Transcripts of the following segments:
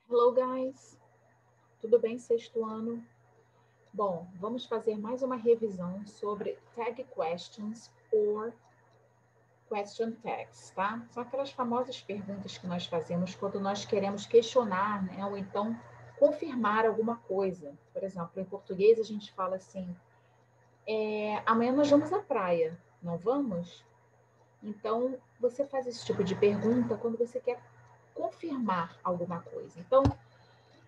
Hello, guys! Tudo bem, sexto ano? Bom, vamos fazer mais uma revisão sobre tag questions or question tags, tá? São aquelas famosas perguntas que nós fazemos quando nós queremos questionar, né? Ou então confirmar alguma coisa. Por exemplo, em português a gente fala assim, amanhã nós vamos à praia, não vamos? Então, você faz esse tipo de pergunta quando você quer confirmar alguma coisa. Então,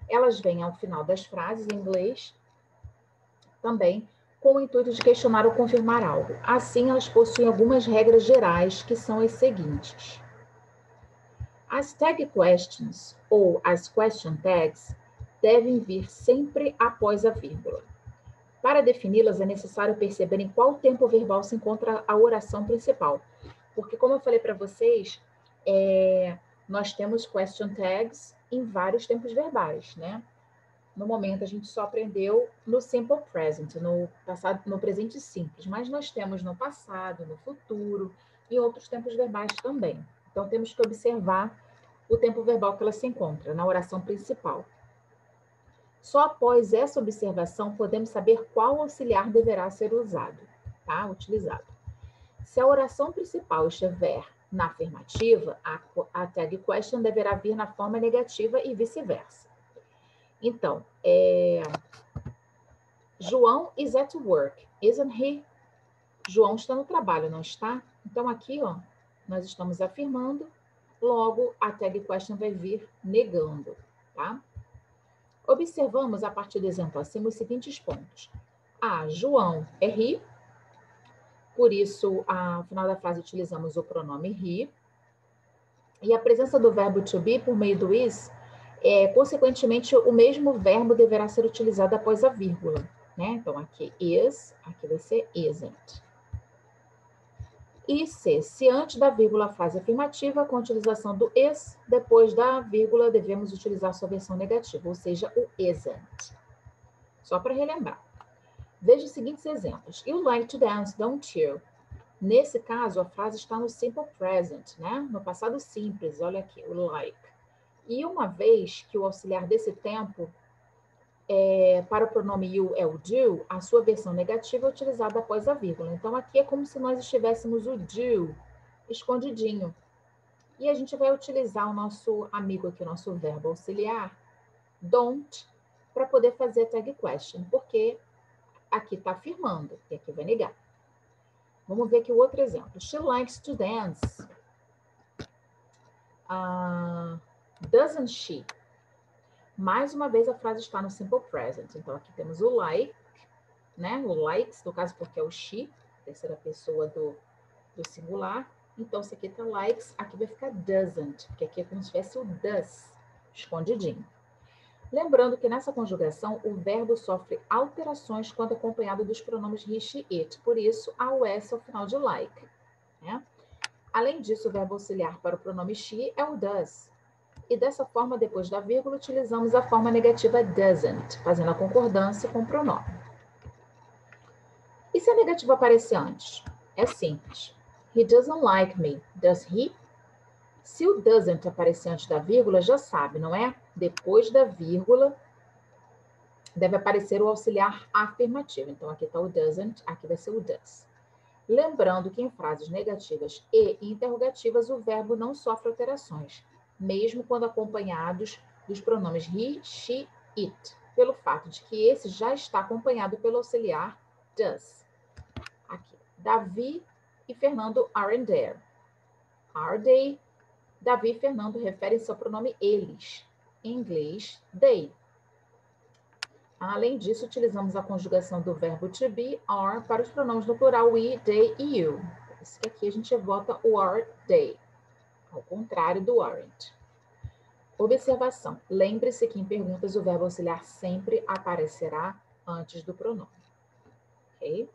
elas vêm ao final das frases em inglês também com o intuito de questionar ou confirmar algo. Assim, elas possuem algumas regras gerais que são as seguintes. As tag questions ou as question tags devem vir sempre após a vírgula. Para defini-las, é necessário perceber em qual tempo verbal se encontra a oração principal. Porque, como eu falei para vocês, nós temos question tags em vários tempos verbais, né? No momento, a gente só aprendeu no simple present, no passado, no presente simples, mas nós temos no passado, no futuro e outros tempos verbais também. Então, temos que observar o tempo verbal que ela se encontra na oração principal. Só após essa observação podemos saber qual auxiliar deverá ser usado, tá? Utilizado. Se a oração principal estiver na afirmativa, a tag question deverá vir na forma negativa e vice-versa. Então, João is at work, isn't he? João está no trabalho, não está? Então, aqui, ó, nós estamos afirmando, logo a tag question vai vir negando, tá? Observamos, a partir do exemplo acima, os seguintes pontos. João é he, por isso, ao final da frase, utilizamos o pronome he. E a presença do verbo to be por meio do is, consequentemente, o mesmo verbo deverá ser utilizado após a vírgula. Né? Então, aqui is, aqui vai ser isn't. E se antes da vírgula a frase afirmativa, com a utilização do is, depois da vírgula devemos utilizar sua versão negativa, ou seja, o isn't. Só para relembrar. Veja os seguintes exemplos. You like to dance, don't you? Nesse caso, a frase está no simple present, né? No passado simples, olha aqui, o like. E uma vez que o auxiliar desse tempo para o pronome you é o do, a sua versão negativa é utilizada após a vírgula. Então, aqui é como se nós estivéssemos o do escondidinho. E a gente vai utilizar o nosso amigo aqui, o nosso verbo auxiliar, don't, para poder fazer a tag question, porque aqui está afirmando e aqui vai negar. Vamos ver aqui o outro exemplo. She likes to dance. Doesn't she? Mais uma vez, a frase está no simple present. Então, aqui temos o like, né? O likes, no caso, porque é o she, terceira pessoa do singular. Então, se aqui está likes, aqui vai ficar doesn't, porque aqui é como se tivesse o does, escondidinho. Lembrando que nessa conjugação, o verbo sofre alterações quando acompanhado dos pronomes he, she, it. Por isso, há o s ao final de like. Né? Além disso, o verbo auxiliar para o pronome she é o does. E dessa forma, depois da vírgula, utilizamos a forma negativa doesn't, fazendo a concordância com o pronome. E se a negativa aparecer antes? É simples. He doesn't like me. Does he? Se o doesn't aparecer antes da vírgula, já sabe, não é? Depois da vírgula, deve aparecer o auxiliar afirmativo. Então, aqui está o doesn't, aqui vai ser o does. Lembrando que em frases negativas e interrogativas, o verbo não sofre alterações, mesmo quando acompanhados dos pronomes he, she, it, pelo fato de que esse já está acompanhado pelo auxiliar does. Aqui, Davi e Fernando aren't there. Are they? Davi e Fernando referem-se ao pronome eles. Em inglês, they. Além disso, utilizamos a conjugação do verbo to be, are, para os pronomes no plural we, they e you. Por isso que aqui a gente bota o are, they, ao contrário do aren't. Observação. Lembre-se que em perguntas o verbo auxiliar sempre aparecerá antes do pronome. Ok?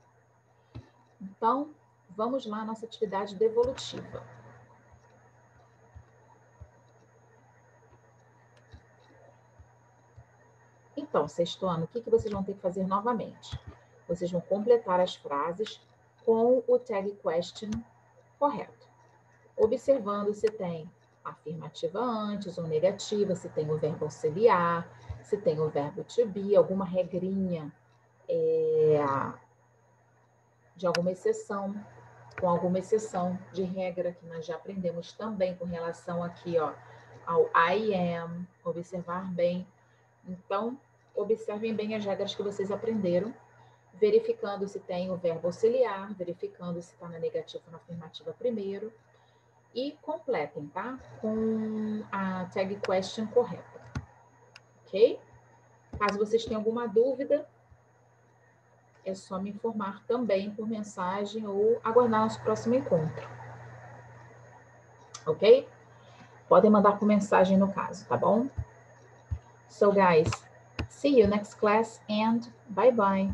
Então, vamos lá à nossa atividade devolutiva. Então, sexto ano, o que vocês vão ter que fazer novamente? Vocês vão completar as frases com o tag question correto, observando se tem afirmativa antes ou negativa, se tem o verbo auxiliar, se tem o verbo to be, alguma regrinha de alguma exceção, com alguma exceção de regra que nós já aprendemos também com relação aqui, ó, ao I am, observar bem. Então, observem bem as regras que vocês aprenderam, verificando se tem o verbo auxiliar, verificando se está na negativa ou na afirmativa primeiro, e completem, tá? Com a tag question correta, ok? Caso vocês tenham alguma dúvida, é só me informar também por mensagem ou aguardar nosso próximo encontro, ok? Podem mandar por mensagem no caso, tá bom? So guys, see you next class and bye bye.